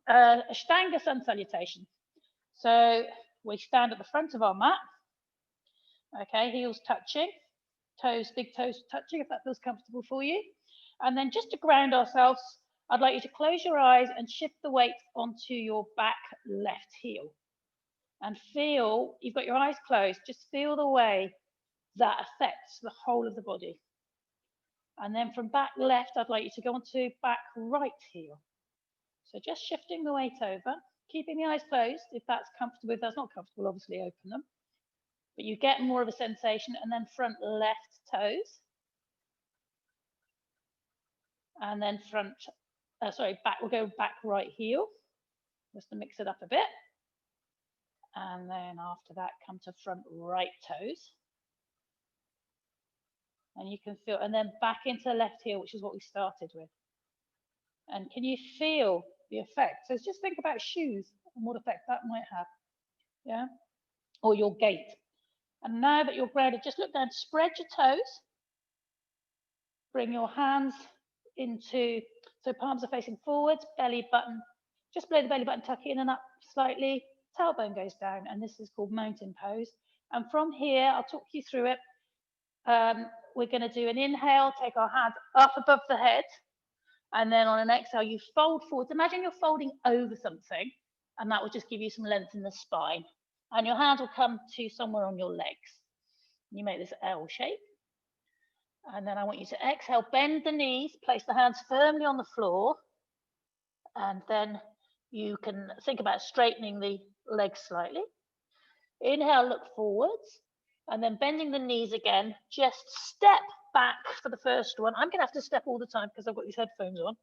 Ashtanga sun salutation. So we stand at the front of our mat. Okay, heels touching, toes, big toes touching, if that feels comfortable for you. And then just to ground ourselves, I'd like you to close your eyes and shift the weight onto your back left heel. And feel, you've got your eyes closed, just feel the way that affects the whole of the body. And then from back left, I'd like you to go onto back right heel. So just shifting the weight over, keeping the eyes closed. If that's comfortable, if that's not comfortable, obviously open them. But you get more of a sensation. And then front left toes. And then back, we'll go back right heel, just to mix it up a bit. And then after that, come to front right toes. And you can feel, and then back into left heel, which is what we started with. And can you feel the effect? So just think about shoes and what effect that might have, yeah? Or your gait. And now that you're grounded, just look down, spread your toes. Bring your hands into, so palms are facing forwards, belly button, just below the belly button, tuck in and up slightly, tailbone goes down, and this is called mountain pose. And from here, I'll talk you through it. We're going to do an inhale, take our hands up above the head, and then on an exhale, you fold forwards. Imagine you're folding over something, and that will just give you some length in the spine. And your hands will come to somewhere on your legs. You make this L shape. And then I want you to exhale, bend the knees, place the hands firmly on the floor. And then you can think about straightening the legs slightly. Inhale, look forwards. And then bending the knees again, just step back for the first one. I'm going to have to step all the time because I've got these headphones on,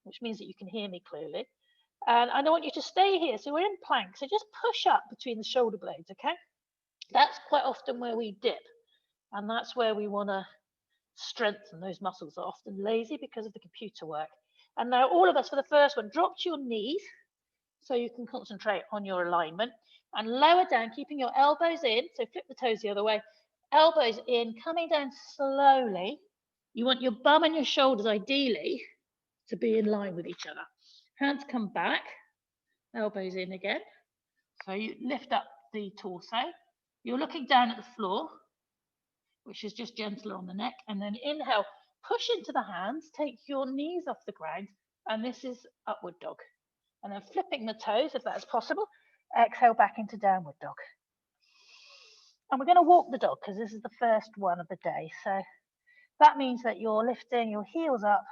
which means that you can hear me clearly. And I don't want you to stay here. So we're in plank. So just push up between the shoulder blades, okay? That's quite often where we dip. And that's where we want to strengthen those muscles. Are often lazy because of the computer work. And now all of us, for the first one, drop to your knees so you can concentrate on your alignment. And lower down, keeping your elbows in. So flip the toes the other way. Elbows in, coming down slowly. You want your bum and your shoulders, ideally, to be in line with each other. Hands come back, elbows in again. So you lift up the torso. You're looking down at the floor, which is just gentler on the neck. And then inhale, push into the hands, take your knees off the ground. And this is upward dog. And then flipping the toes, if that's possible. Exhale back into downward dog. And we're going to walk the dog because this is the first one of the day. So that means that you're lifting your heels up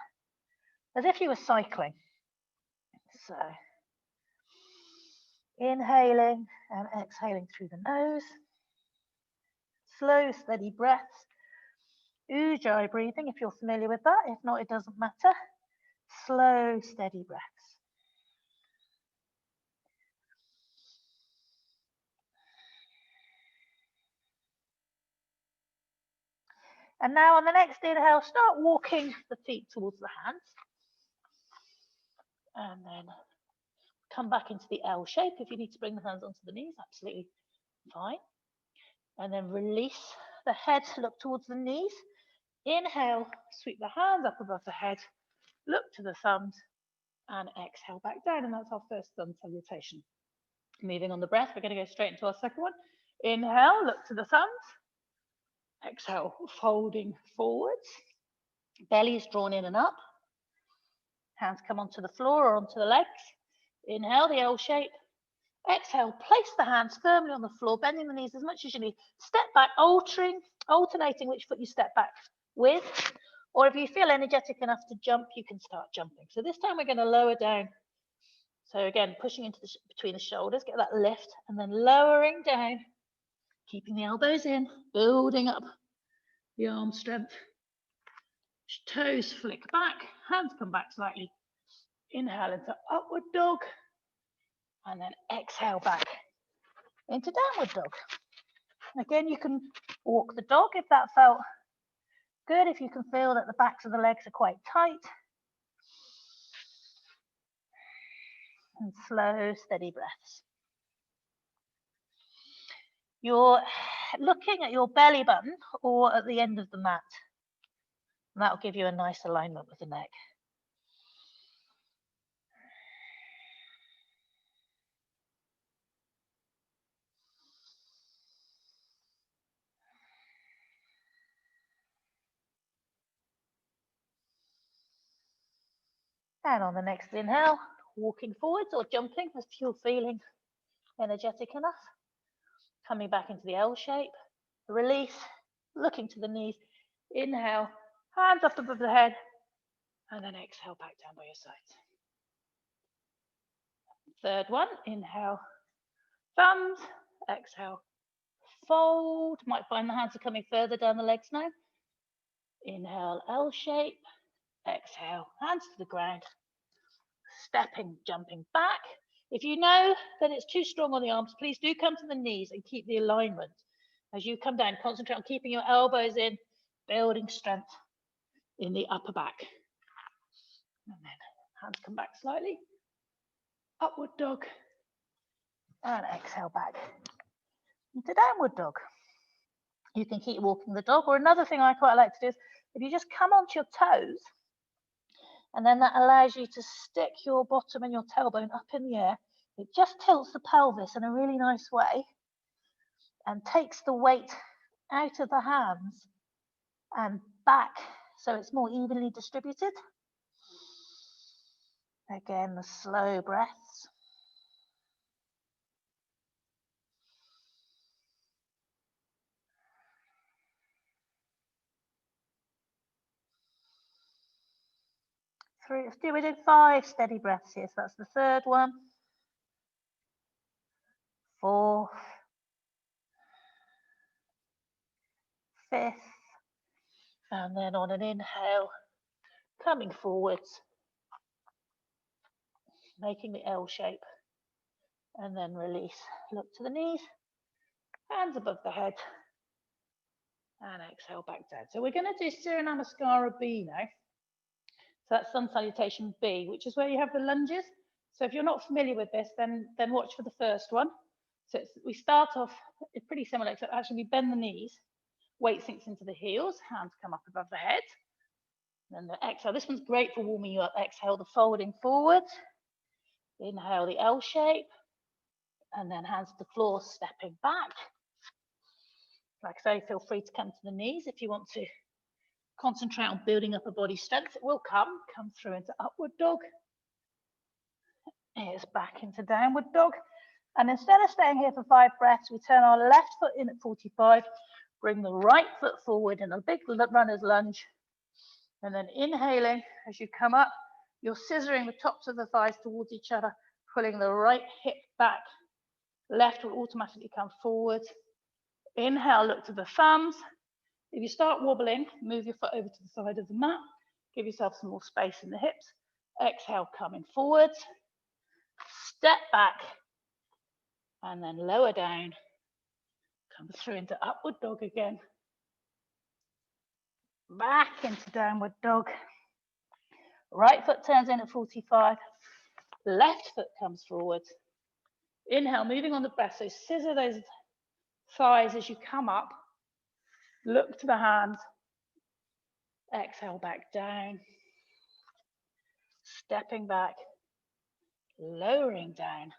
as if you were cycling. So inhaling and exhaling through the nose. Slow, steady breaths. Ujjayi breathing, if you're familiar with that. If not, it doesn't matter. Slow, steady breaths. And now on the next inhale, start walking the feet towards the hands. And then come back into the L shape. If you need to bring the hands onto the knees, absolutely fine. And then release the head, look towards the knees. Inhale, sweep the hands up above the head, look to the thumbs, and exhale back down. And that's our first sun salutation. Moving on the breath, we're going to go straight into our second one. Inhale, look to the thumbs. Exhale, folding forwards. Belly is drawn in and up. Hands come onto the floor or onto the legs. Inhale, the L shape. Exhale, place the hands firmly on the floor, bending the knees as much as you need. Step back, alternating which foot you step back with. Or if you feel energetic enough to jump, you can start jumping. So this time we're going to lower down. So again, pushing into between the shoulders, get that lift, and then lowering down, keeping the elbows in, building up the arm strength. Toes flick back, hands come back slightly. Inhale into upward dog, and then exhale back into downward dog. Again, you can walk the dog if that felt good, if you can feel that the backs of the legs are quite tight. And slow, steady breaths. You're looking at your belly button or at the end of the mat. And that will give you a nice alignment with the neck. And on the next inhale, walking forwards or jumping if you're feeling energetic enough. Coming back into the L shape. Release, looking to the knees. Inhale, hands up above the head. And then exhale back down by your sides. Third one, inhale, thumbs, exhale, fold. Might find the hands are coming further down the legs now. Inhale, L shape, exhale, hands to the ground, stepping, jumping back. If you know that it's too strong on the arms, please do come to the knees and keep the alignment. As you come down, concentrate on keeping your elbows in, building strength in the upper back. And then hands come back slightly, upward dog, and exhale back into downward dog. You can keep walking the dog, or another thing I quite like to do is if you just come onto your toes, and then that allows you to stick your bottom and your tailbone up in the air. It just tilts the pelvis in a really nice way and takes the weight out of the hands and back so it's more evenly distributed. Again, the slow breaths. We're doing 5 steady breaths here, so that's the third one, fourth, fifth, and then on an inhale, coming forwards, making the L shape, and then release. Look to the knees, hands above the head, and exhale back down. So we're going to do Surya Namaskara B now. So that's Sun Salutation B, which is where you have the lunges. So if you're not familiar with this, then watch for the first one. So we start off pretty similar, except actually we bend the knees, weight sinks into the heels, hands come up above the head. Then the exhale, this one's great for warming you up. Exhale, the folding forward. Inhale, the L shape. And then hands to the floor, stepping back. Like I say, feel free to come to the knees if you want to concentrate on building up a body strength. It will come through into upward dog. Here's back into downward dog. And instead of staying here for 5 breaths, we turn our left foot in at 45, bring the right foot forward in a big runner's lunge. And then inhaling, as you come up, you're scissoring the tops of the thighs towards each other, pulling the right hip back. Left will automatically come forward. Inhale, look to the thumbs. If you start wobbling, move your foot over to the side of the mat. Give yourself some more space in the hips. Exhale, coming forwards. Step back. And then lower down. Come through into upward dog again. Back into downward dog. Right foot turns in at 45. Left foot comes forward. Inhale, moving on the breath. So scissor those thighs as you come up. Look to the hands. Exhale back down. Stepping back. Lowering down.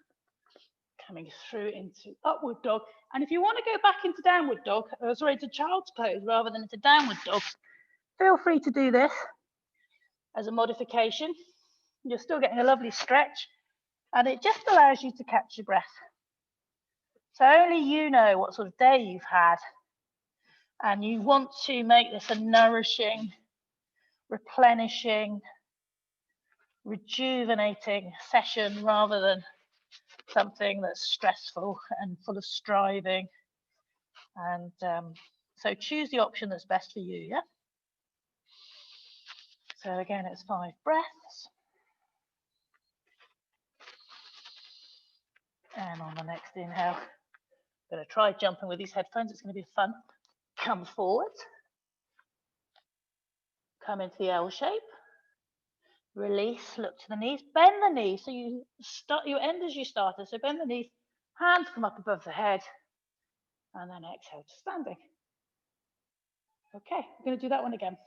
Coming through into upward dog. And if you want to go back into downward dog, into child's pose rather than into downward dog, feel free to do this as a modification. You're still getting a lovely stretch, and it just allows you to catch your breath. So only you know what sort of day you've had, and you want to make this a nourishing, replenishing, rejuvenating session rather than something that's stressful and full of striving. And so choose the option that's best for you, yeah? So again, it's 5 breaths. And on the next inhale, I'm going to try jumping with these headphones. It's going to be fun. Come forward. Come into the L shape. Release, look to the knees. Bend the knees. So you end as you started. So bend the knees. Hands come up above the head. And then exhale to standing. Okay, we're going to do that one again.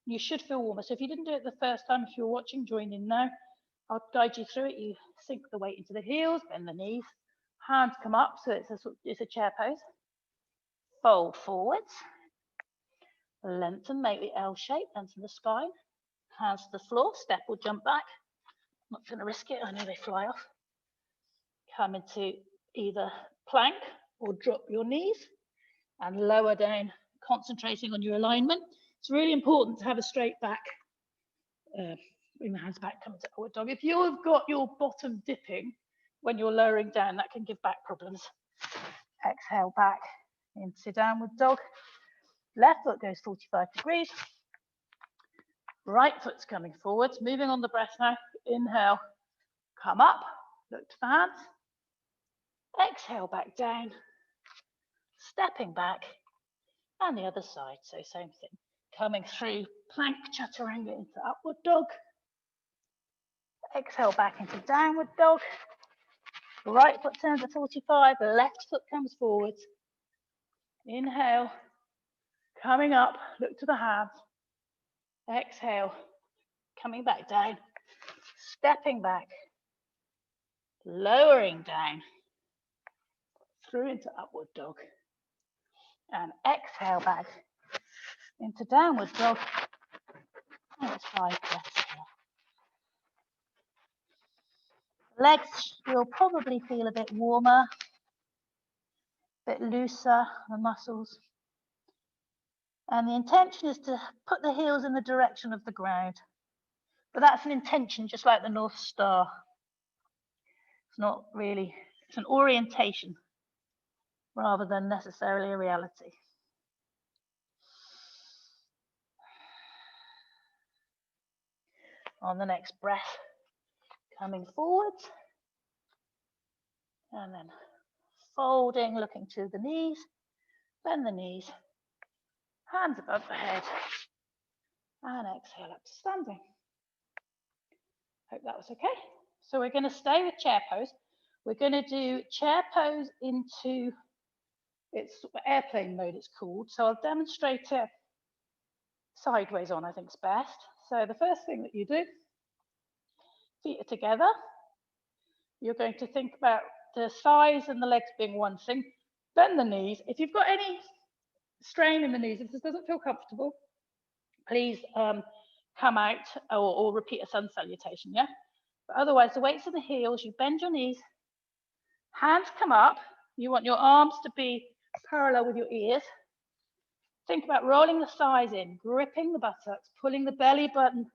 You should feel warmer. So if you didn't do it the first time, if you're watching, join in now. I'll guide you through it. You sink the weight into the heels, bend the knees. Hands come up, so it's a chair pose. Fold forwards. Lengthen, make the L shape, lengthen the spine. hands to the floor, step or jump back. I'm not going to risk it, I know they fly off. Come into either plank or drop your knees and lower down, concentrating on your alignment. It's really important to have a straight back. Bring the hands back, come to upward dog. If you've got your bottom dipping when you're lowering down, that can give back problems. Exhale back into downward dog. Left foot goes 45 degrees. Right foot's coming forwards. Moving on the breath now. Inhale, come up, look to the hands. Exhale back down, stepping back, and the other side, so same thing. Coming through plank chaturanga into upward dog. Exhale back into downward dog. Right foot turns at 45, left foot comes forwards. Inhale, coming up, look to the hands. Exhale, coming back down, stepping back, lowering down, through into upward dog. And exhale back into downward dog. And it's 5 breaths here. Legs will probably feel a bit warmer, a bit looser, the muscles. And the intention is to put the heels in the direction of the ground. But that's an intention, just like the North Star. It's not really, it's an orientation rather than necessarily a reality. On the next breath, coming forwards, and then folding, looking to the knees, bend the knees, hands above the head, and exhale up to standing. Hope that was okay. So we're going to stay with chair pose. We're going to do chair pose into, it's airplane mode it's called. So I'll demonstrate it sideways on, I think is best. So the first thing that you do, feet are together. You're going to think about the thighs and the legs being one thing. Bend the knees. If you've got any strain in the knees, if this doesn't feel comfortable, please come out or repeat a sun salutation, yeah? But otherwise, the weight's in the heels, you bend your knees, hands come up, you want your arms to be parallel with your ears. Think about rolling the thighs in, gripping the buttocks, pulling the belly button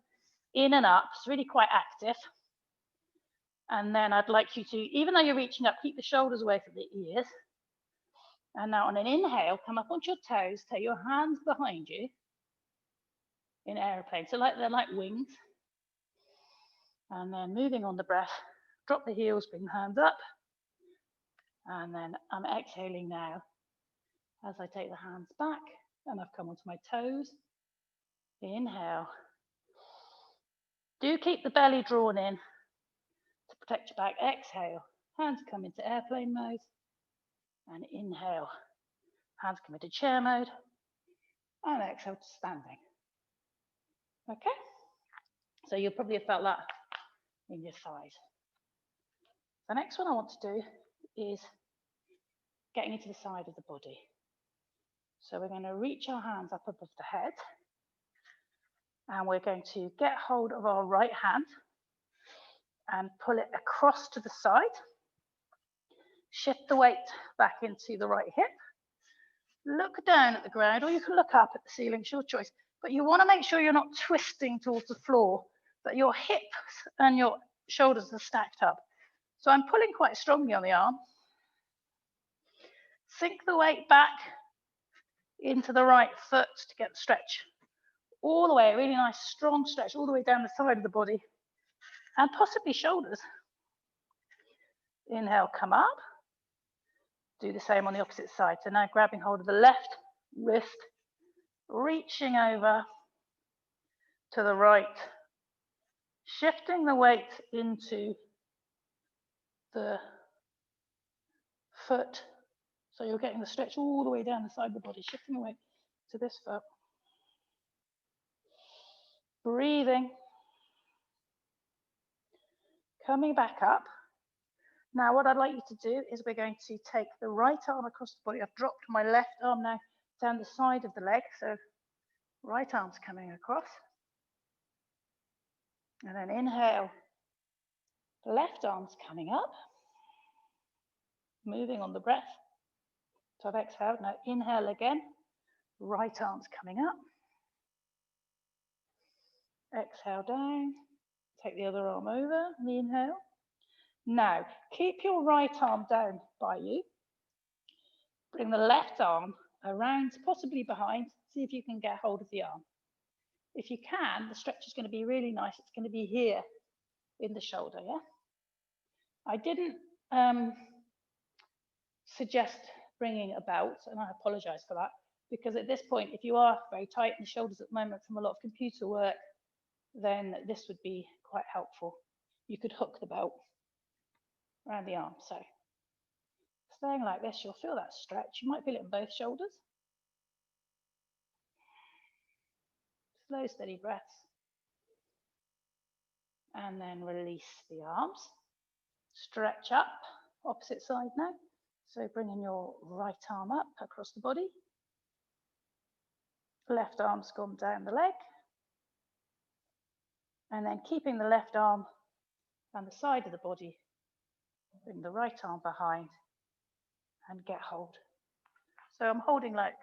in and up. It's really quite active. And then I'd like you to, even though you're reaching up, keep the shoulders away from the ears. And now on an inhale, come up onto your toes, take your hands behind you in airplane. So they're like wings. And then moving on the breath, drop the heels, bring the hands up. And then I'm exhaling now as I take the hands back and I've come onto my toes. Inhale. Do keep the belly drawn in to protect your back. Exhale. Hands come into airplane mode. And inhale. Hands come into chair mode. And exhale to standing. Okay? So you'll probably have felt that in your thighs. The next one I want to do is getting into the side of the body. So we're going to reach our hands up above the head. And we're going to get hold of our right hand and pull it across to the side. Shift the weight back into the right hip. Look down at the ground, or you can look up at the ceiling, it's your choice. But you want to make sure you're not twisting towards the floor, that your hips and your shoulders are stacked up. So I'm pulling quite strongly on the arm. Sink the weight back into the right foot to get the stretch all the way, a really nice strong stretch all the way down the side of the body and possibly shoulders. Inhale, come up. Do the same on the opposite side. So now grabbing hold of the left wrist, reaching over to the right, shifting the weight into the foot. So you're getting the stretch all the way down the side of the body, shifting the weight to this foot. Breathing. Coming back up. Now what I'd like you to do is we're going to take the right arm across the body. I've dropped my left arm now down the side of the leg. So right arm's coming across. And then inhale. The left arm's coming up. Moving on the breath. So I've exhaled. Now inhale again. Right arm's coming up. Exhale down. Take the other arm over on the inhale. Now, keep your right arm down by you. Bring the left arm around, possibly behind. See if you can get hold of the arm. If you can, the stretch is going to be really nice. It's going to be here in the shoulder, yeah? I didn't suggest bringing a belt, and I apologize for that, because at this point, if you are very tight in the shoulders at the moment from a lot of computer work, then this would be quite helpful. You could hook the belt around the arm. So staying like this, you'll feel that stretch. You might feel it in both shoulders. Slow, steady breaths. And then release the arms. Stretch up, opposite side now. So bringing your right arm up across the body. Left arm's gone down the leg. And then keeping the left arm down the side of the body. Bring the right arm behind and get hold. So I'm holding like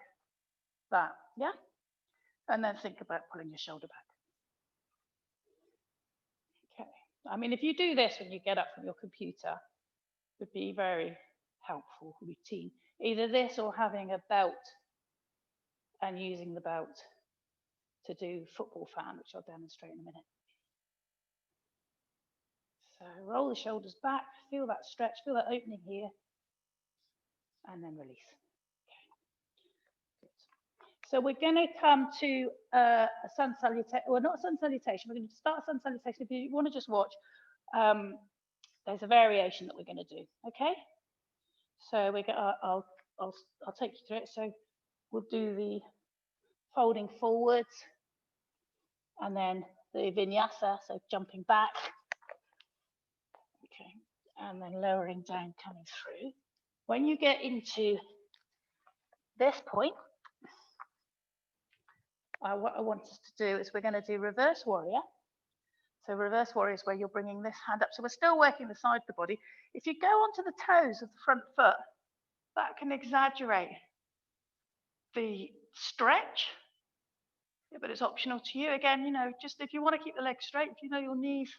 that, yeah? And then think about pulling your shoulder back. Okay. I mean, if you do this when you get up from your computer, it would be very helpful routine. Either this or having a belt and using the belt to do football fan, which I'll demonstrate in a minute. So roll the shoulders back, feel that stretch, feel that opening here, and then release. Okay. Good. So we're going to come to a sun salutation, well, not a sun salutation, we're going to start a sun salutation. If you want to just watch, there's a variation that we're going to do, okay? So we're going to, I'll take you through it. So we'll do the folding forwards, and then the vinyasa, so jumping back, okay, and then lowering down, coming through. When you get into this point, what I want us to do is we're going to do reverse warrior. So reverse warrior is where you're bringing this hand up. So we're still working the side of the body. If you go onto the toes of the front foot, that can exaggerate the stretch. Yeah, but it's optional to you. Again, you know, just if you want to keep the legs straight, if you know your knees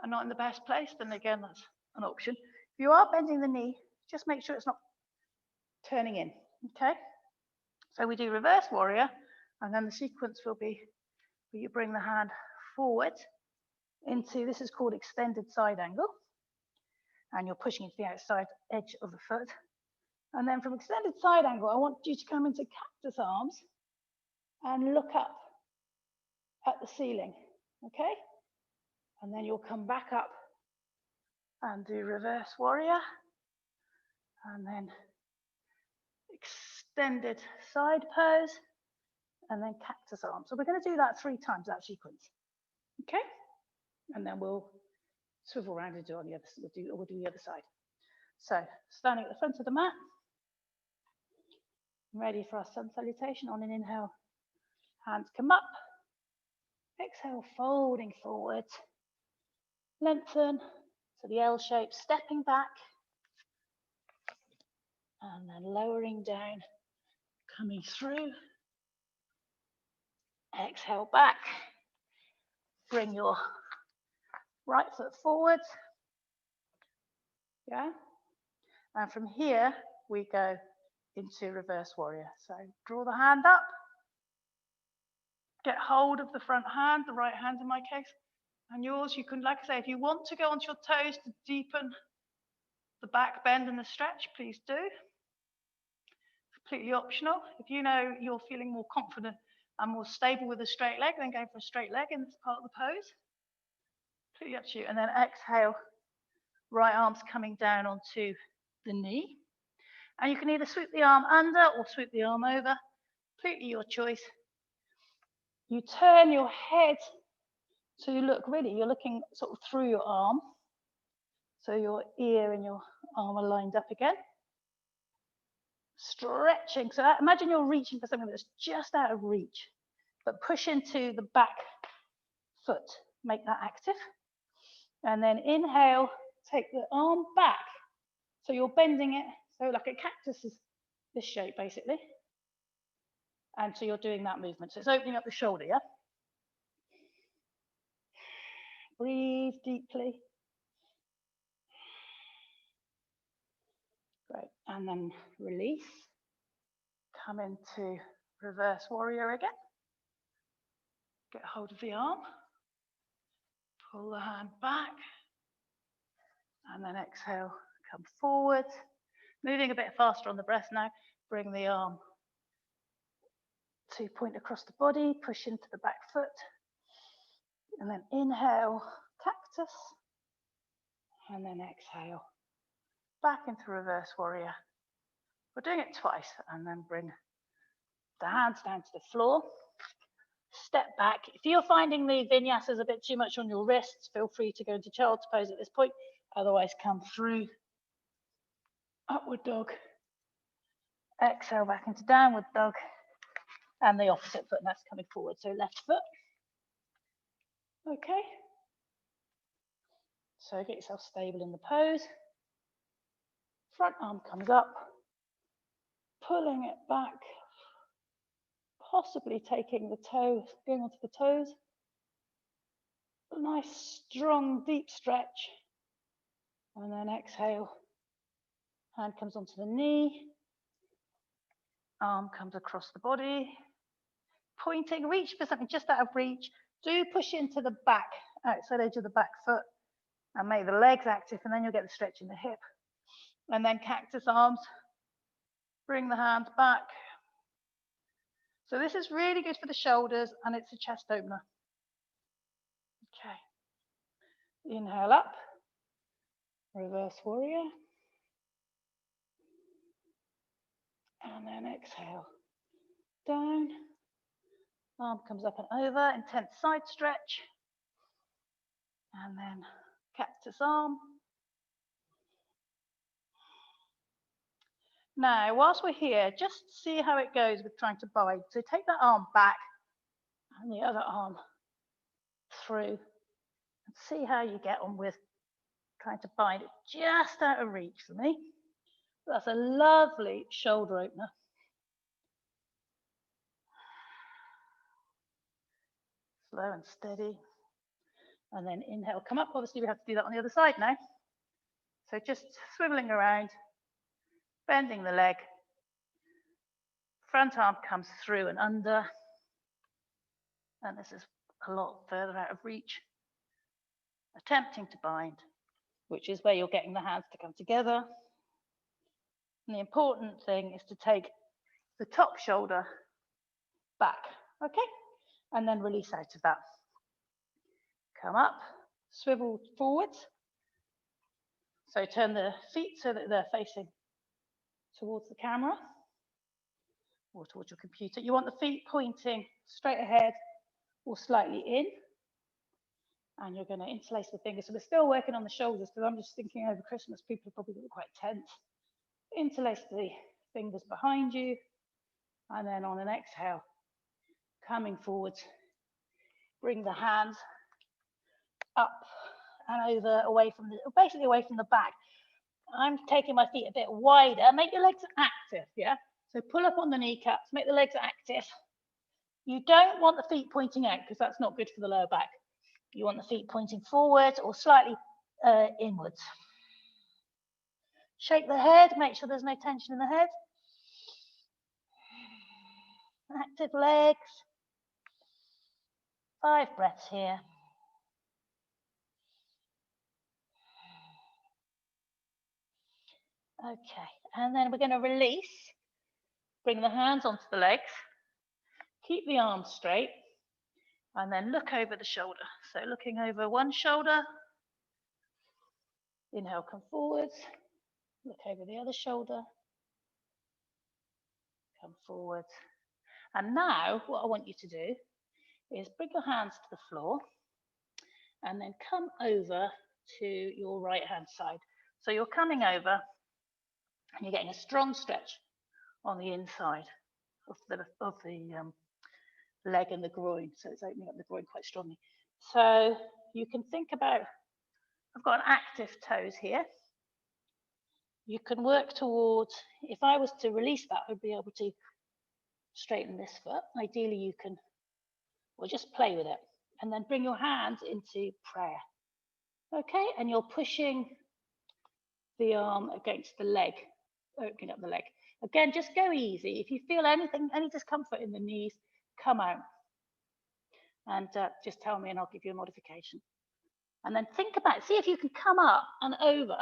are not in the best place, then again, that's an option. If you are bending the knee, just make sure it's not turning in, okay? So we do reverse warrior, and then the sequence will be where you bring the hand forward into, this is called extended side angle, and you're pushing into the outside edge of the foot. And then from extended side angle, I want you to come into cactus arms and look up at the ceiling, okay? And then you'll come back up and do reverse warrior, and then extended side pose, and then cactus arm. So we're going to do that 3 times, that sequence, okay? And then we'll swivel around and do on the other, we'll do the other side. So standing at the front of the mat, ready for our sun salutation. On an inhale, hands come up. Exhale, folding forward. Lengthen to the L shape, stepping back. And then lowering down, coming through. Exhale back. Bring your right foot forward. Yeah. And from here, we go into reverse warrior. So draw the hand up. Get hold of the front hand, the right hand in my case. And yours, you can, like I say, if you want to go onto your toes to deepen the back bend and the stretch, please do. Completely optional. If you know you're feeling more confident and more stable with a straight leg, then go for a straight leg in this part of the pose. Completely up to you. And then exhale, right arm's coming down onto the knee. And you can either sweep the arm under or sweep the arm over. Completely your choice. You turn your head to look, really, you're looking sort of through your arm. So your ear and your arm are lined up again. Stretching, so imagine you're reaching for something that's just out of reach, but push into the back foot make that active. And then inhale, take the arm back. So you're bending it, so like a cactus is this shape basically. And so you're doing that movement. So it's opening up the shoulder, yeah? Breathe deeply. Great, and then release. Come into reverse warrior again. Get hold of the arm. Pull the hand back. And then exhale, come forward. Moving a bit faster on the breath now. Bring the arm to point across the body, push into the back foot. And then inhale, cactus. And then exhale, back into reverse warrior. We're doing it twice, and then bring the hands down to the floor. Step back. If you're finding the vinyasas a bit too much on your wrists, feel free to go into child's pose at this point. Otherwise, come through upward dog. Exhale back into downward dog. And the opposite foot, and that's coming forward. So left foot. Okay. So get yourself stable in the pose. Front arm comes up. Pulling it back. Possibly taking the toe, going onto the toes. A nice, strong, deep stretch. And then exhale. Hand comes onto the knee. Arm comes across the body. Pointing, reach for something just out of reach. Do push into the back, outside edge of the back foot. And make the legs active, and then you'll get the stretch in the hip. And then cactus arms. Bring the hands back. So this is really good for the shoulders, and it's a chest opener. Okay. Inhale up. Reverse warrior. And then exhale. Down. Arm comes up and over. Intense side stretch. And then cactus arm. Now, whilst we're here, just see how it goes with trying to bind. So take that arm back and the other arm through and see how you get on with trying to bind it just out of reach for me. That's a lovely shoulder opener. Slow and steady. And then inhale, come up. Obviously, we have to do that on the other side now. So just swiveling around, bending the leg. Front arm comes through and under. And this is a lot further out of reach. Attempting to bind, which is where you're getting the hands to come together. And the important thing is to take the top shoulder back, okay? And then release out of that. Come up, swivel forwards. So turn the feet so that they're facing towards the camera or towards your computer. You want the feet pointing straight ahead or slightly in. And you're going to interlace the fingers. So we're still working on the shoulders, because I'm just thinking over Christmas, people are probably going to be quite tense. Interlace the fingers behind you. And then on an exhale, coming forwards, bring the hands up and over, away from the, basically away from the back. I'm taking my feet a bit wider. Make your legs active, yeah? So pull up on the kneecaps, make the legs active. You don't want the feet pointing out, because that's not good for the lower back. You want the feet pointing forward or slightly inwards. Shake the head, make sure there's no tension in the head. Active legs. 5 breaths here. Okay, and then we're going to release. Bring the hands onto the legs. Keep the arms straight. And then look over the shoulder. So looking over one shoulder. Inhale, come forwards. Look over the other shoulder. Come forwards. And now what I want you to do is bring your hands to the floor and then come over to your right hand side. So you're coming over and you're getting a strong stretch on the inside of the leg and the groin. So it's opening up the groin quite strongly. So you can think about, I've got an active toes here. You can work towards, if I was to release that, I'd be able to straighten this foot. Ideally, you can, or just play with it, and then bring your hands into prayer. Okay, and you're pushing the arm against the leg, opening up the leg. Again, just go easy. If you feel anything, any discomfort in the knees, come out and just tell me and I'll give you a modification. And then think about, see if you can come up and over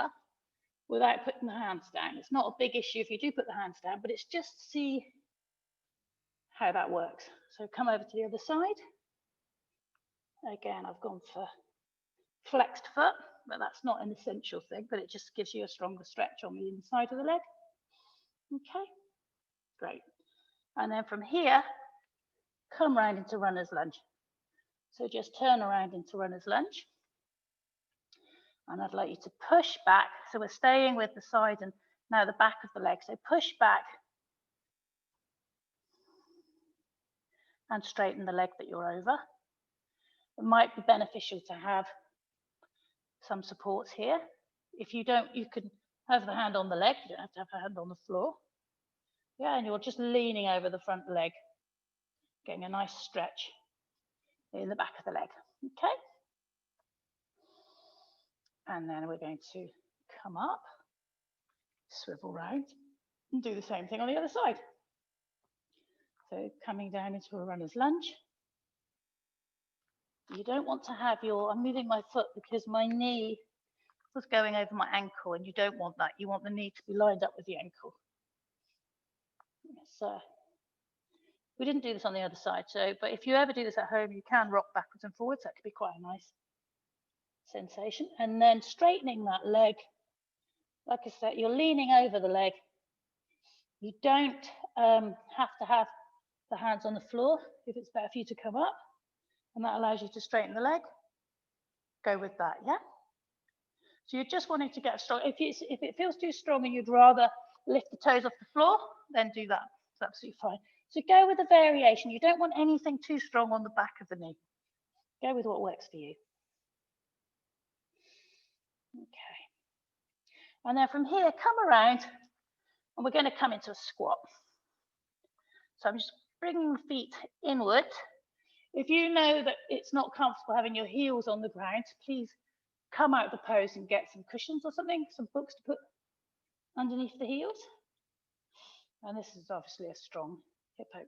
without putting the hands down. It's not a big issue if you do put the hands down, but it's just to see how that works. So come over to the other side. Again, I've gone for flexed foot, but that's not an essential thing, but it just gives you a stronger stretch on the inside of the leg. Okay, great. And then from here, come round into runner's lunge. So just turn around into runner's lunge. And I'd like you to push back. So we're staying with the side and now the back of the leg. So push back and straighten the leg that you're over. It might be beneficial to have some supports here. If you don't, you can have the hand on the leg. You don't have to have a hand on the floor. Yeah, and you're just leaning over the front leg, getting a nice stretch in the back of the leg. Okay. And then we're going to come up, swivel round, and do the same thing on the other side. So coming down into a runner's lunge. You don't want to have your, I'm moving my foot because my knee was going over my ankle and you don't want that. You want the knee to be lined up with the ankle. So we didn't do this on the other side. So, but if you ever do this at home, you can rock backwards and forwards. That could be quite a nice sensation. And then straightening that leg. Like I said, you're leaning over the leg. You don't have to have the hands on the floor if it's better for you to come up. And that allows you to straighten the leg. Go with that, yeah? So you're just wanting to get strong. If it feels too strong and you'd rather lift the toes off the floor, then do that. It's absolutely fine. So go with a variation. You don't want anything too strong on the back of the knee. Go with what works for you. Okay. And then from here, come around and we're going to come into a squat. So I'm just bringing the feet inward. If you know that it's not comfortable having your heels on the ground, please come out of the pose and get some cushions or something, some books to put underneath the heels. And this is obviously a strong hip opener.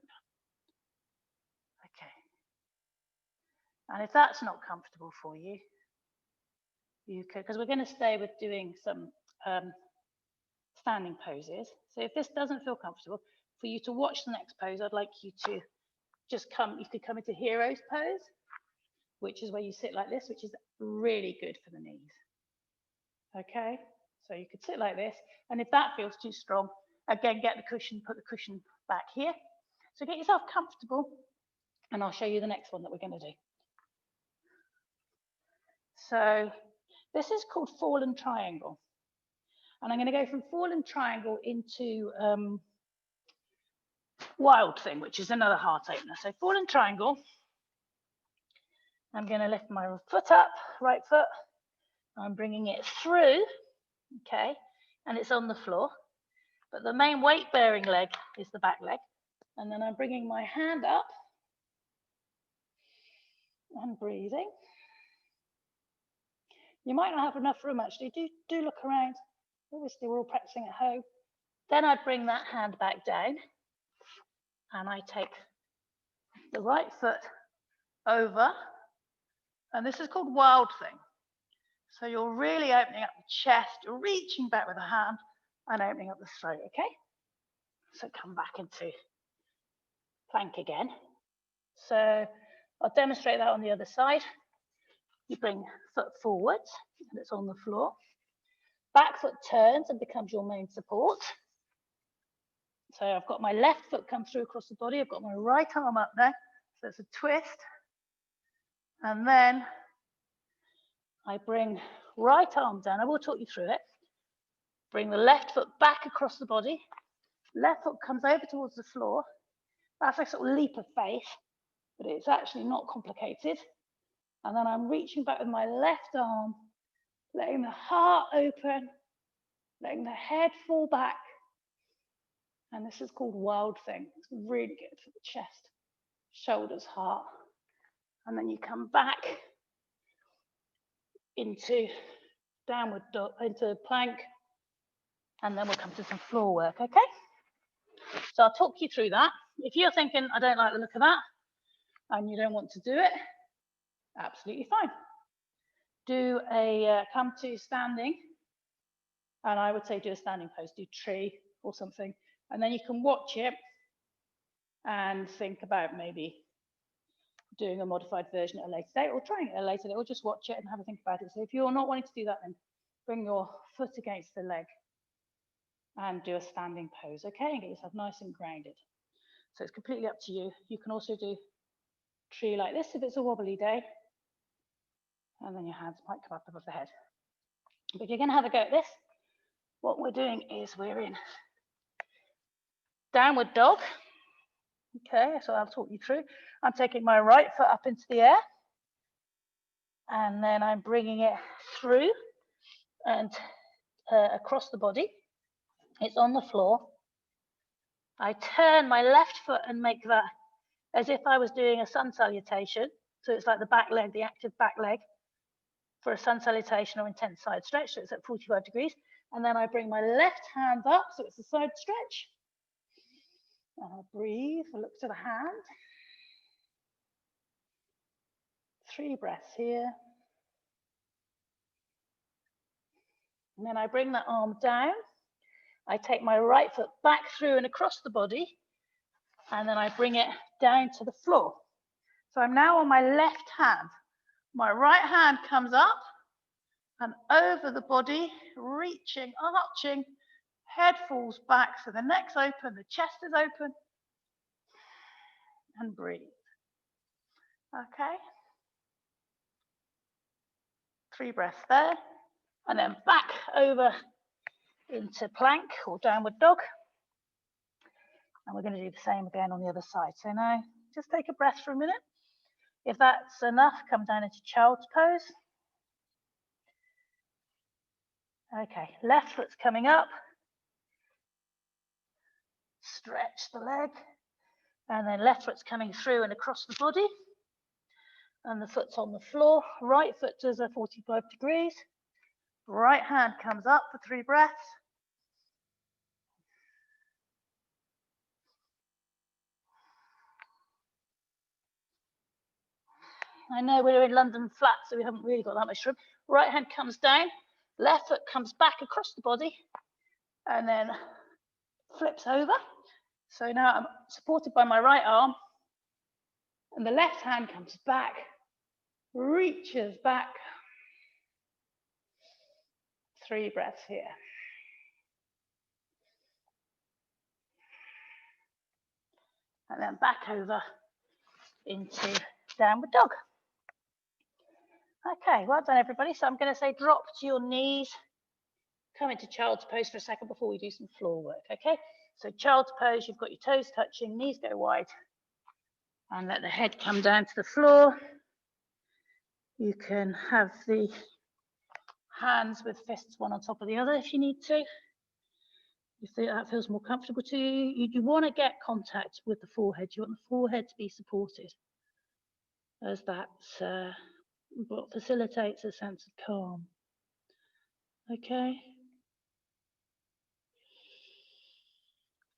Okay. And if that's not comfortable for you, you could, because we're going to stay with doing some standing poses. So if this doesn't feel comfortable, for you to watch the next pose, I'd like you to just come, you could come into hero's pose, which is where you sit like this, which is really good for the knees. Okay, so you could sit like this, and if that feels too strong, again, get the cushion, put the cushion back here. So get yourself comfortable, and I'll show you the next one that we're going to do. So this is called fallen triangle. And I'm going to go from fallen triangle into wild thing, which is another heart opener. So fallen triangle, I'm going to lift my foot up, right foot. I'm bringing it through, okay, and it's on the floor. But the main weight-bearing leg is the back leg. And then I'm bringing my hand up and breathing. You might not have enough room, actually. Do look around. Obviously, we're all practicing at home. Then I bring that hand back down and I take the right foot over. And this is called wild thing. So you're really opening up the chest, you're reaching back with the hand and opening up the throat, okay? So come back into plank again. So I'll demonstrate that on the other side. You bring foot forwards and it's on the floor. Back foot turns and becomes your main support. So I've got my left foot come through across the body. I've got my right arm up there. So it's a twist. And then I bring right arm down. I will talk you through it. Bring the left foot back across the body. Left foot comes over towards the floor. That's a sort of leap of faith, but it's actually not complicated. And then I'm reaching back with my left arm, letting the heart open, letting the head fall back. And this is called wild thing. It's really good for the chest, shoulders, heart. And then you come back into downward dog, into plank, and then we'll come to some floor work, okay? So I'll talk you through that. If you're thinking, I don't like the look of that, and you don't want to do it, absolutely fine. Do a come to standing, and I would say do a standing pose, do tree or something, and then you can watch it and think about maybe doing a modified version at a later date or trying it at a later date, or just watch it and have a think about it. So if you're not wanting to do that, then bring your foot against the leg and do a standing pose, okay? And get yourself nice and grounded. So it's completely up to you. You can also do tree like this if it's a wobbly day. And then your hands might come up above the head. But if you're going to have a go at this, what we're doing is we're in downward dog. Okay, so I'll talk you through. I'm taking my right foot up into the air. And then I'm bringing it through and across the body. It's on the floor. I turn my left foot and make that as if I was doing a sun salutation. So it's like the back leg, the active back leg for a sun salutation or intense side stretch. So it's at 45 degrees. And then I bring my left hand up. So it's a side stretch. And I'll breathe, I look to the hand. 3 breaths here. And then I bring the arm down. I take my right foot back through and across the body, and then I bring it down to the floor. So I'm now on my left hand. My right hand comes up and over the body, reaching, arching, head falls back, so the neck's open, the chest is open, and breathe. Okay. 3 breaths there, and then back over into plank or downward dog. And we're going to do the same again on the other side. So now just take a breath for a minute. If that's enough, come down into child's pose. Okay, left foot's coming up. Stretch the leg. And then left foot's coming through and across the body. And the foot's on the floor. Right foot does a 45 degrees. Right hand comes up for 3 breaths. I know we're in London flat, so we haven't really got that much room. Right hand comes down, left foot comes back across the body, and then flips over. So now I'm supported by my right arm, and the left hand comes back, reaches back. 3 breaths here. And then back over into downward dog. Okay, well done everybody. So I'm going to say drop to your knees. Come into child's pose for a second before we do some floor work, okay? So child's pose, you've got your toes touching, knees go wide, and let the head come down to the floor. You can have the hands with fists one on top of the other if you need to. If that feels more comfortable to you, you want to get contact with the forehead. You want the forehead to be supported, as that's what facilitates a sense of calm. Okay.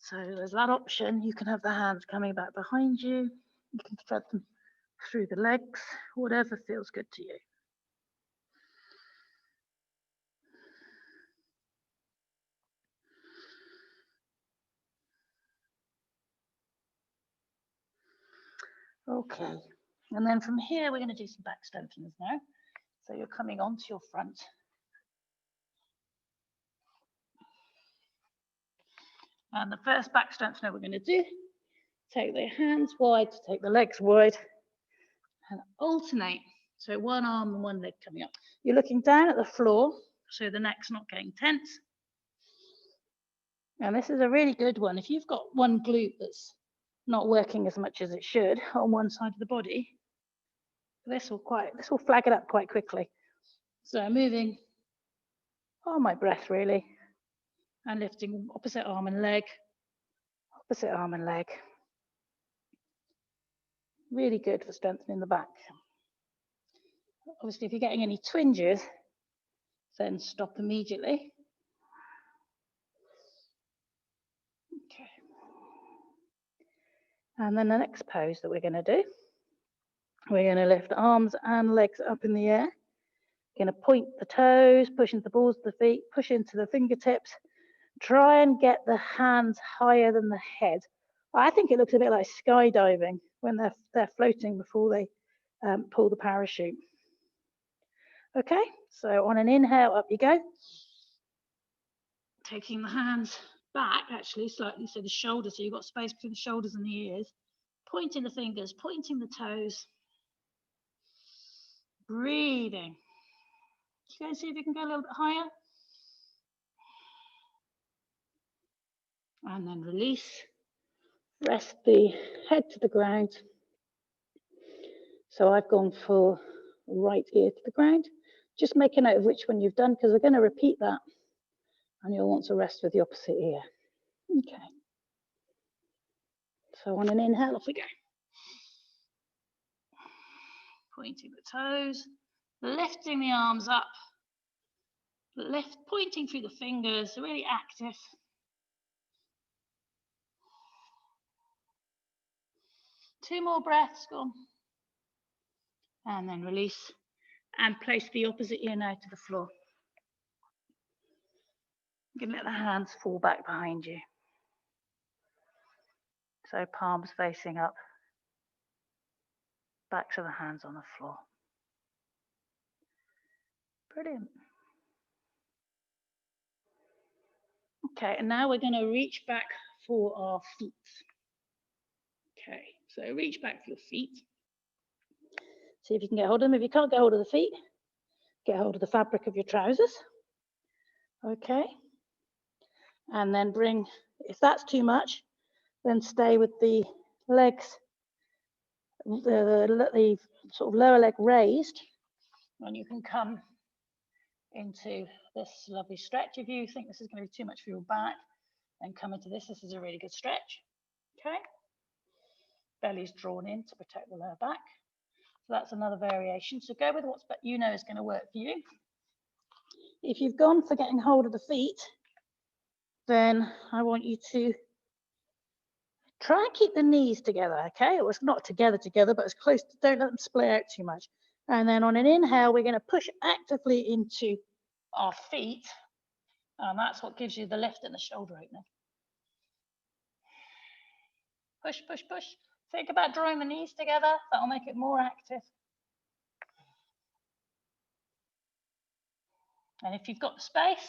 So there's that option. You can have the hands coming back behind you. You can thread them through the legs, whatever feels good to you. Okay, and then from here, we're going to do some back strengtheners now. So you're coming onto your front. And the first back strengthener we're going to do, take the hands wide, take the legs wide, and alternate. So one arm and one leg coming up. You're looking down at the floor, so the neck's not getting tense. And this is a really good one. If you've got one glute that's not working as much as it should on one side of the body, This will flag it up quite quickly. So moving on my breath really, and lifting opposite arm and leg, opposite arm and leg. Really good for strengthening the back. Obviously, if you're getting any twinges, then stop immediately. Okay. And then the next pose that we're going to do, we're going to lift arms and legs up in the air. Going to point the toes, push into the balls of the feet, push into the fingertips. Try and get the hands higher than the head. I think it looks a bit like skydiving when they're floating before they pull the parachute. Okay, so on an inhale, up you go. Taking the hands back actually slightly, so the shoulders, so you've got space between the shoulders and the ears. Pointing the fingers, pointing the toes. Breathing. You guys see if you can go a little bit higher. And then release. Rest the head to the ground. So I've gone for right ear to the ground. Just make a note of which one you've done because we're going to repeat that. And you'll want to rest with the opposite ear. Okay. So on an inhale, off we go. Pointing the toes, lifting the arms up, pointing through the fingers, really active. Two more breaths, go on. And then release and place the opposite ear now to the floor. You can let the hands fall back behind you. So palms facing up, backs of the hands on the floor. Brilliant. Okay, and now we're going to reach back for our feet. Okay, so reach back for your feet. See if you can get hold of them. If you can't get hold of the feet, get hold of the fabric of your trousers. Okay. And then bring, if that's too much, then stay with the legs, the sort of lower leg raised. And you can come into this lovely stretch. If you think this is going to be too much for your back, then come into this. This is a really good stretch. Okay. Belly's drawn in to protect the lower back. So that's another variation. So go with what you know is going to work for you. If you've gone for getting hold of the feet, then I want you to try and keep the knees together, okay? It was not together, but as close to, don't let them splay out too much. And then on an inhale, we're going to push actively into our feet. And that's what gives you the lift and the shoulder opening. Push, push, push. Think about drawing the knees together. That'll make it more active. And if you've got the space,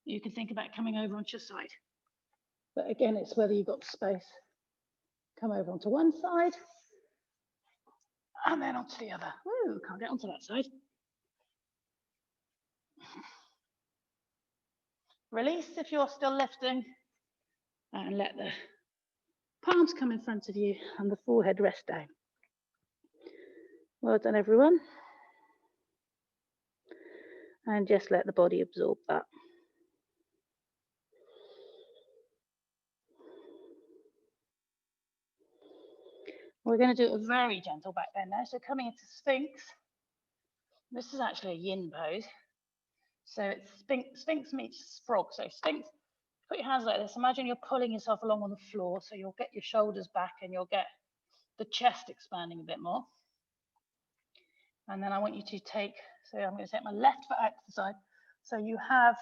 you can think about coming over onto your side. But again, it's whether you've got the space. Come over onto one side and then onto the other. Ooh, can't get onto that side. Release if you're still lifting and let the palms come in front of you and the forehead rest down. Well done, everyone. And just let the body absorb that. We're going to do a very gentle back bend now. So coming into Sphinx. This is actually a yin pose. So it's Sphinx meets frog. So Sphinx, put your hands like this. Imagine you're pulling yourself along on the floor. So you'll get your shoulders back and you'll get the chest expanding a bit more. And then I want you to take, so I'm going to take my left foot out to the side. So you have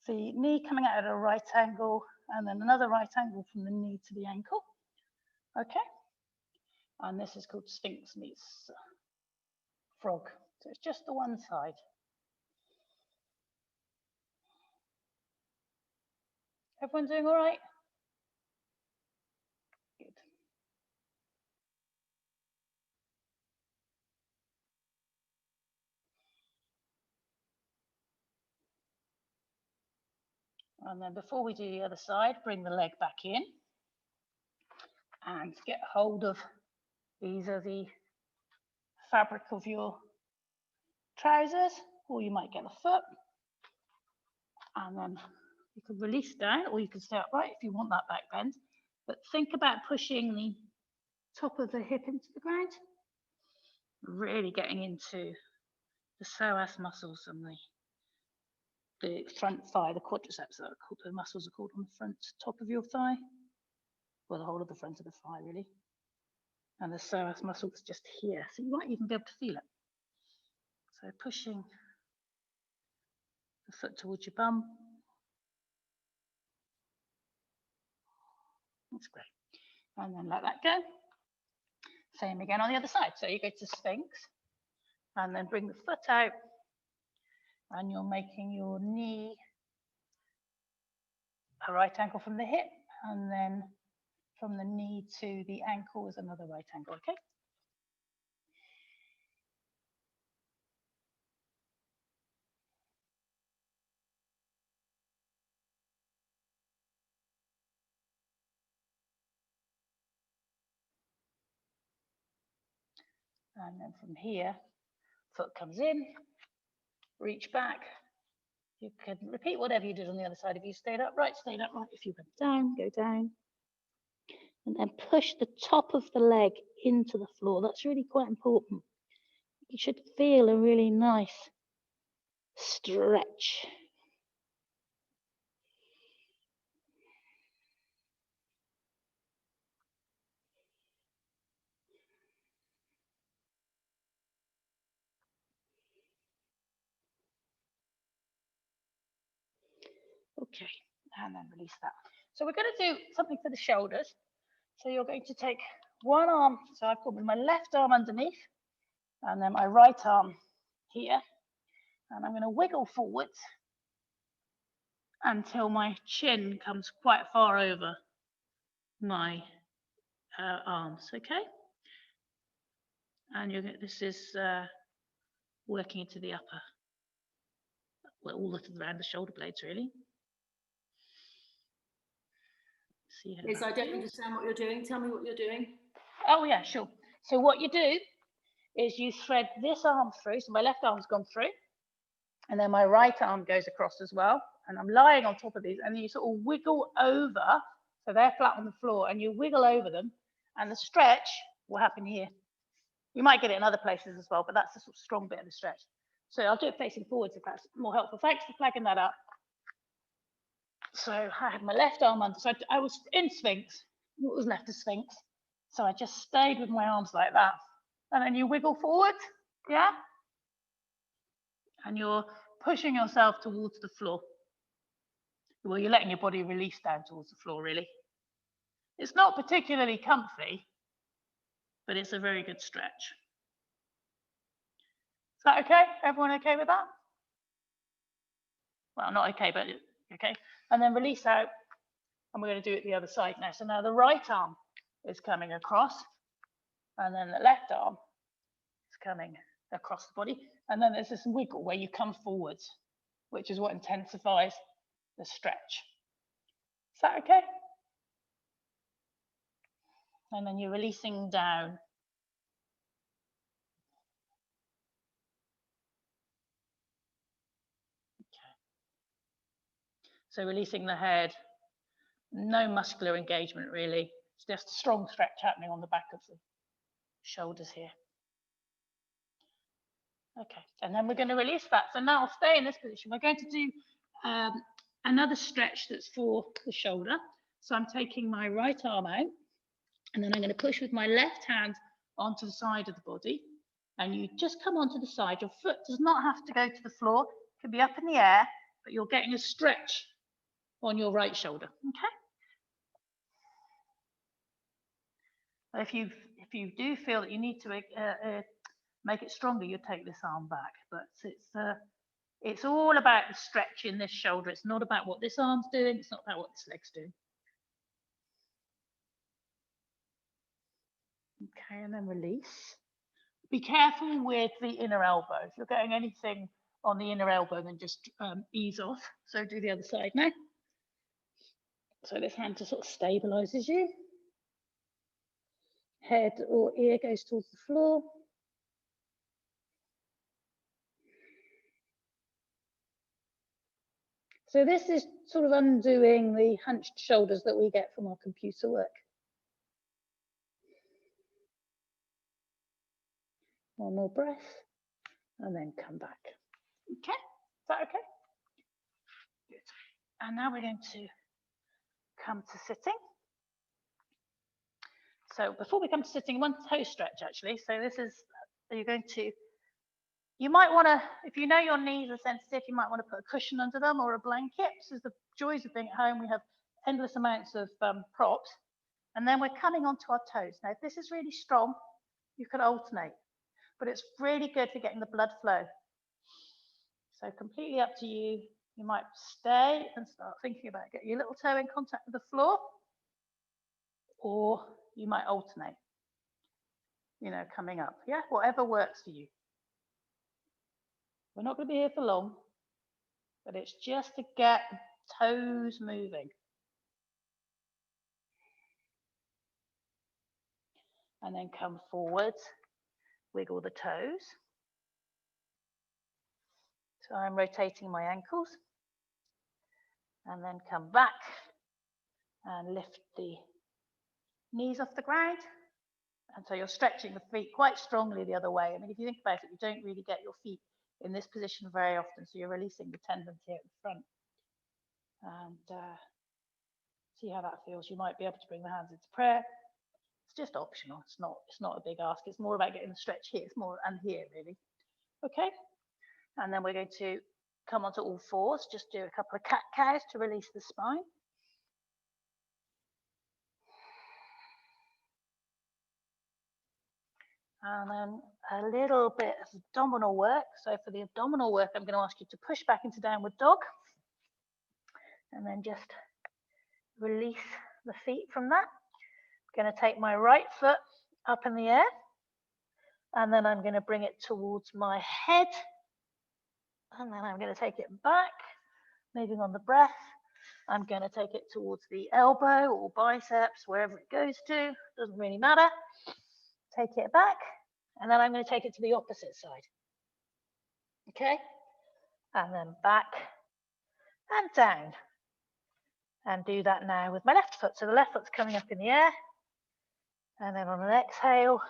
the knee coming out at a right angle and then another right angle from the knee to the ankle. Okay. And this is called Sphinx meets frog. So it's just the one side. Everyone doing all right? Good. And then before we do the other side, bring the leg back in and get hold of, these are the fabric of your trousers, or you might get the foot. And then you can release down, or you can stay upright if you want that back bend. But think about pushing the top of the hip into the ground, really getting into the psoas muscles and the front thigh, the quadriceps, the muscles are called on the front top of your thigh, well, the whole of the front of the thigh, really. And the psoas muscle is just here, so you might even be able to feel it. So pushing the foot towards your bum. That's great. And then let that go. Same again on the other side. So you go to Sphinx, and then bring the foot out, and you're making your knee a right angle from the hip, and then from the knee to the ankle is another right angle, okay? And then from here, foot comes in, reach back. You can repeat whatever you did on the other side. If you stayed upright, stayed upright. If you went down, go down. And then push the top of the leg into the floor. That's really quite important. You should feel a really nice stretch. Okay, and then release that. So we're going to do something for the shoulders. So you're going to take one arm, so I've got my left arm underneath, and then my right arm here, and I'm going to wiggle forwards until my chin comes quite far over my arms, okay? And this is working into the upper, well, all around the shoulder blades, really. Liz, I don't understand what you're doing. Tell me what you're doing. Oh, yeah, sure. So what you do is you thread this arm through. So my left arm's gone through, and then my right arm goes across as well. And I'm lying on top of these, and you sort of wiggle over. So they're flat on the floor, and you wiggle over them, and the stretch will happen here. You might get it in other places as well, but that's the sort of strong bit of the stretch. So I'll do it facing forwards if that's more helpful. Thanks for flagging that up. So I had my left arm under, so I was in Sphinx, what was left of Sphinx. So I just stayed with my arms like that. And then you wiggle forward, yeah? And you're pushing yourself towards the floor. Well, you're letting your body release down towards the floor, really. It's not particularly comfy, but it's a very good stretch. Is that okay? Everyone okay with that? Well, not okay, but okay. And then release out, and we're going to do it the other side now. So now the right arm is coming across, and then the left arm is coming across the body. And then there's this wiggle where you come forwards, which is what intensifies the stretch. Is that okay? And then you're releasing down. Okay. So releasing the head, no muscular engagement really. It's just a strong stretch happening on the back of the shoulders here. Okay, and then we're going to release that. So now I'll stay in this position. We're going to do another stretch that's for the shoulder. So I'm taking my right arm out, and then I'm going to push with my left hand onto the side of the body. And you just come onto the side. Your foot does not have to go to the floor. It can be up in the air, but you're getting a stretch on your right shoulder, okay? If you do feel that you need to make it stronger, you take this arm back, but it's all about the stretch in this shoulder. It's not about what this arm's doing. It's not about what this leg's doing. Okay, and then release. Be careful with the inner elbow. If you're getting anything on the inner elbow, then just ease off. So do the other side now. So this hand just sort of stabilizes you. Head or ear goes towards the floor. So this is sort of undoing the hunched shoulders that we get from our computer work. One more breath, and then come back. Okay, is that okay? Good. And now we're going to come to sitting. So before we come to sitting, one toe stretch actually. So this is, you might want to, if you know your knees are sensitive, you might want to put a cushion under them or a blanket. This is the joys of being at home. We have endless amounts of props. And then we're coming onto our toes. Now, if this is really strong, you can alternate, but it's really good for getting the blood flow. So completely up to you. You might stay and start thinking about getting your little toe in contact with the floor, or you might alternate, you know, coming up. Yeah, whatever works for you. We're not going to be here for long, but it's just to get the toes moving. And then come forwards, wiggle the toes. So I'm rotating my ankles. And then come back and lift the knees off the ground. And so you're stretching the feet quite strongly the other way. I mean, if you think about it, you don't really get your feet in this position very often. So you're releasing the tendons here at the front. And see how that feels. You might be able to bring the hands into prayer. It's just optional. It's not a big ask. It's more about getting the stretch here. It's more and here really. Okay. And then we're going to come onto all fours. Just do a couple of cat cows to release the spine. And then a little bit of abdominal work. So for the abdominal work, I'm going to ask you to push back into downward dog. And then just release the feet from that. I'm going to take my right foot up in the air. And then I'm going to bring it towards my head. And then I'm going to take it back, moving on the breath. I'm going to take it towards the elbow or biceps, wherever it goes to. Doesn't really matter. Take it back. And then I'm going to take it to the opposite side. Okay? And then back and down. And do that now with my left foot. So the left foot's coming up in the air. And then on an exhale,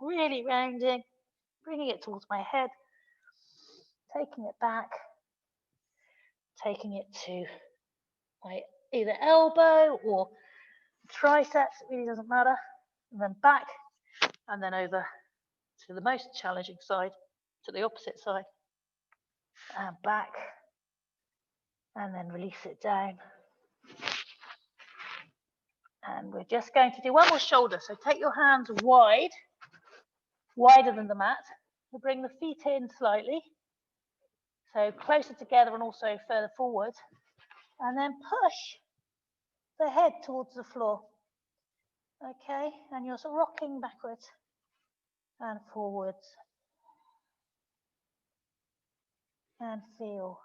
really rounding, bringing it towards my head, taking it back, taking it to my either elbow or triceps, it really doesn't matter. And then back, and then over to the most challenging side, to the opposite side, and back, and then release it down. And we're just going to do one more shoulder. So take your hands wide, wider than the mat. We'll bring the feet in slightly. So closer together and also further forward. And then push the head towards the floor. Okay, and you're sort of rocking backwards and forwards. And feel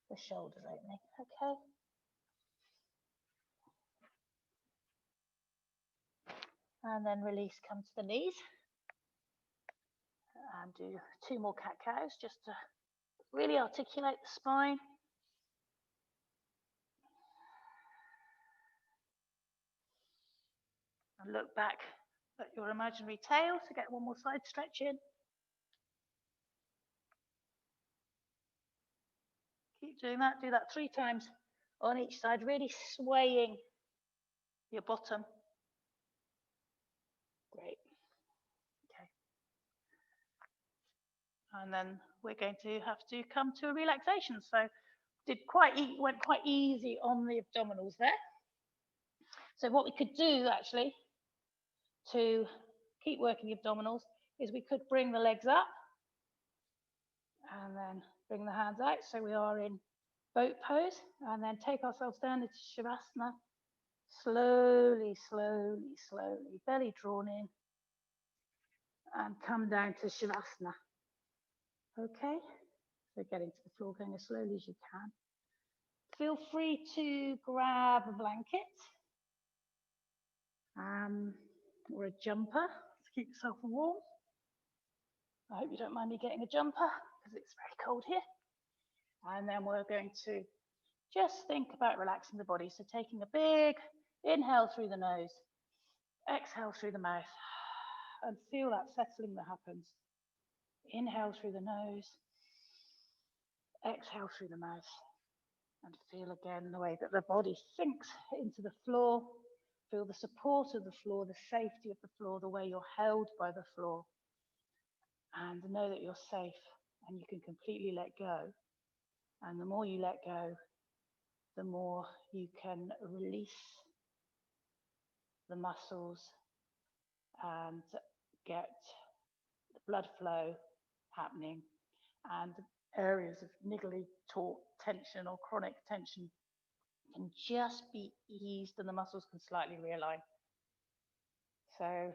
the shoulders opening, okay? And then release, come to the knees. And do 2 more cat cows just to really articulate the spine. And look back at your imaginary tail to get one more side stretch in. Keep doing that. Do that 3 times on each side, really swaying your bottom. Great. Okay. And then we're going to have to come to a relaxation. So went quite easy on the abdominals there. So what we could do actually to keep working the abdominals is we could bring the legs up and then bring the hands out. So we are in boat pose and then take ourselves down into Shavasana. Slowly, slowly, slowly, belly drawn in and come down to Shavasana. Okay, so getting to the floor, going as slowly as you can. Feel free to grab a blanket or a jumper to keep yourself warm. I hope you don't mind me getting a jumper because it's very cold here. And then we're going to just think about relaxing the body. So taking a big inhale through the nose, exhale through the mouth, and feel that settling that happens. Inhale through the nose, exhale through the mouth, and feel again the way that the body sinks into the floor. Feel the support of the floor, the safety of the floor, the way you're held by the floor. And know that you're safe and you can completely let go. And the more you let go, the more you can release the muscles and get the blood flow happening, and areas of niggly, taut tension or chronic tension can just be eased and the muscles can slightly realign. So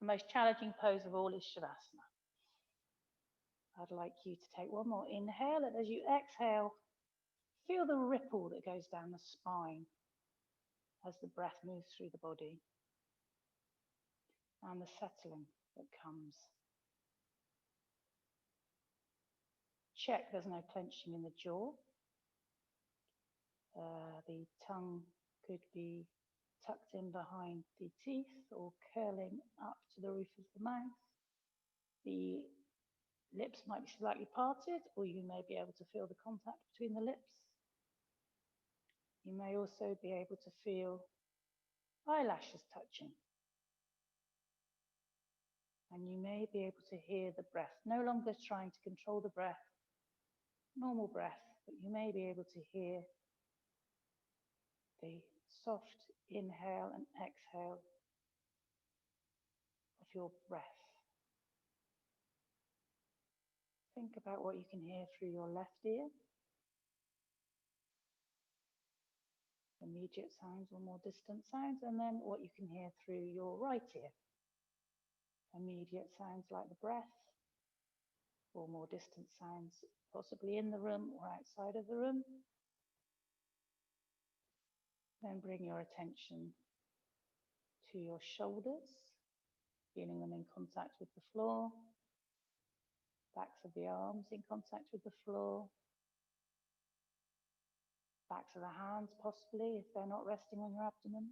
the most challenging pose of all is Shavasana. I'd like you to take one more inhale, and as you exhale, feel the ripple that goes down the spine as the breath moves through the body, and the settling that comes. Check there's no clenching in the jaw. The tongue could be tucked in behind the teeth or curling up to the roof of the mouth. The lips might be slightly parted, or you may be able to feel the contact between the lips. You may also be able to feel eyelashes touching. And you may be able to hear the breath, no longer trying to control the breath, normal breath, but you may be able to hear the soft inhale and exhale of your breath. Think about what you can hear through your left ear, immediate sounds or more distant sounds, and then what you can hear through your right ear. Immediate sounds like the breath, or more distant sounds possibly in the room or outside of the room. Then bring your attention to your shoulders, feeling them in contact with the floor, backs of the arms in contact with the floor, backs of the hands possibly if they're not resting on your abdomen.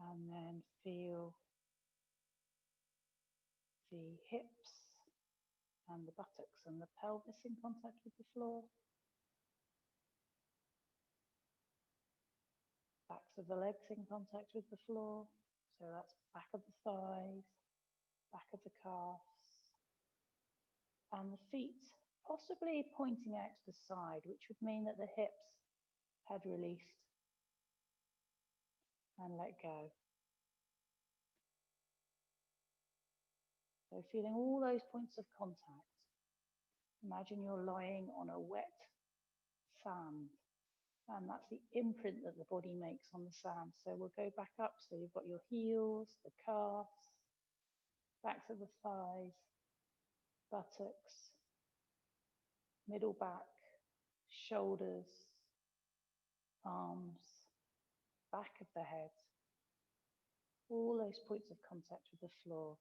And then feel the hips and the buttocks and the pelvis in contact with the floor. Backs of the legs in contact with the floor. So that's back of the thighs, back of the calves, and the feet possibly pointing out to the side, which would mean that the hips had released and let go. So feeling all those points of contact. Imagine you're lying on a wet sand, and that's the imprint that the body makes on the sand. So we'll go back up. So you've got your heels, the calves, backs of the thighs, buttocks, middle back, shoulders, arms, back of the head. All those points of contact with the floor.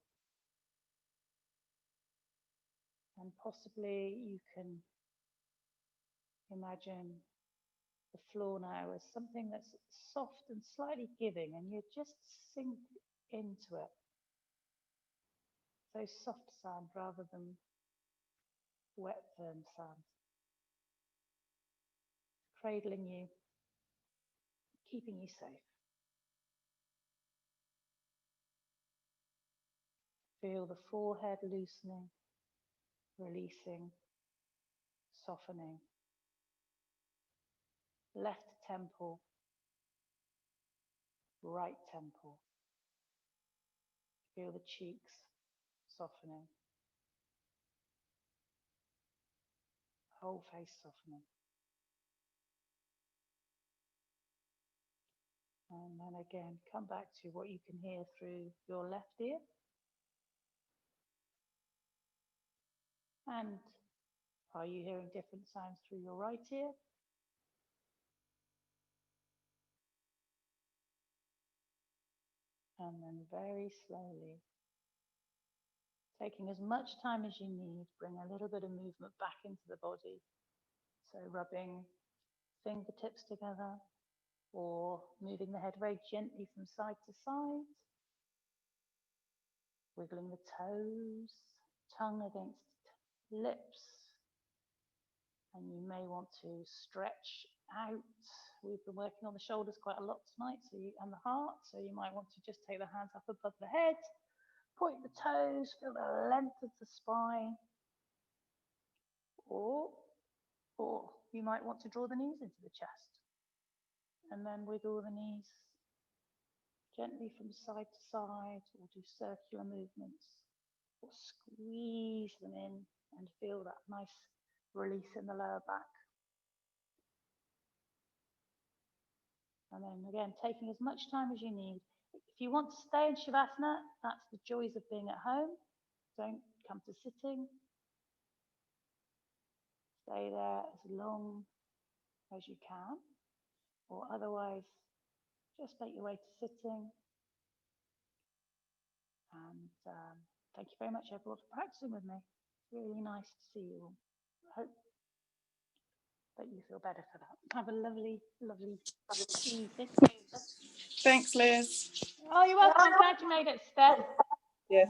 And possibly you can imagine the floor now as something that's soft and slightly giving, and you just sink into it. So soft sand rather than wet, firm sand. Cradling you, keeping you safe. Feel the forehead loosening, releasing, softening. Left temple, right temple. Feel the cheeks softening. Whole face softening. And then again, come back to what you can hear through your left ear. And are you hearing different sounds through your right ear? And then very slowly Taking as much time as you need, bring a little bit of movement back into the body. So rubbing fingertips together or moving the head very gently from side to side. Wiggling the toes, tongue against lips. And you may want to stretch out. We've been working on the shoulders quite a lot tonight, and the heart, so you might want to just take the hands up above the head, point the toes, feel the length of the spine, or you might want to draw the knees into the chest, and then wiggle the knees gently from side to side, or do circular movements, or squeeze them in and feel that nice release in the lower back. And then again, taking as much time as you need. If you want to stay in Shavasana, that's the joys of being at home. Don't come to sitting. Stay there as long as you can. Or otherwise, just make your way to sitting. And thank you very much, everyone, for practicing with me. It's really nice to see you all. I hope that you feel better for that. Have a lovely, lovely evening. Thanks, Liz. Oh, you're welcome. I'm glad you made it, Steph. Yes,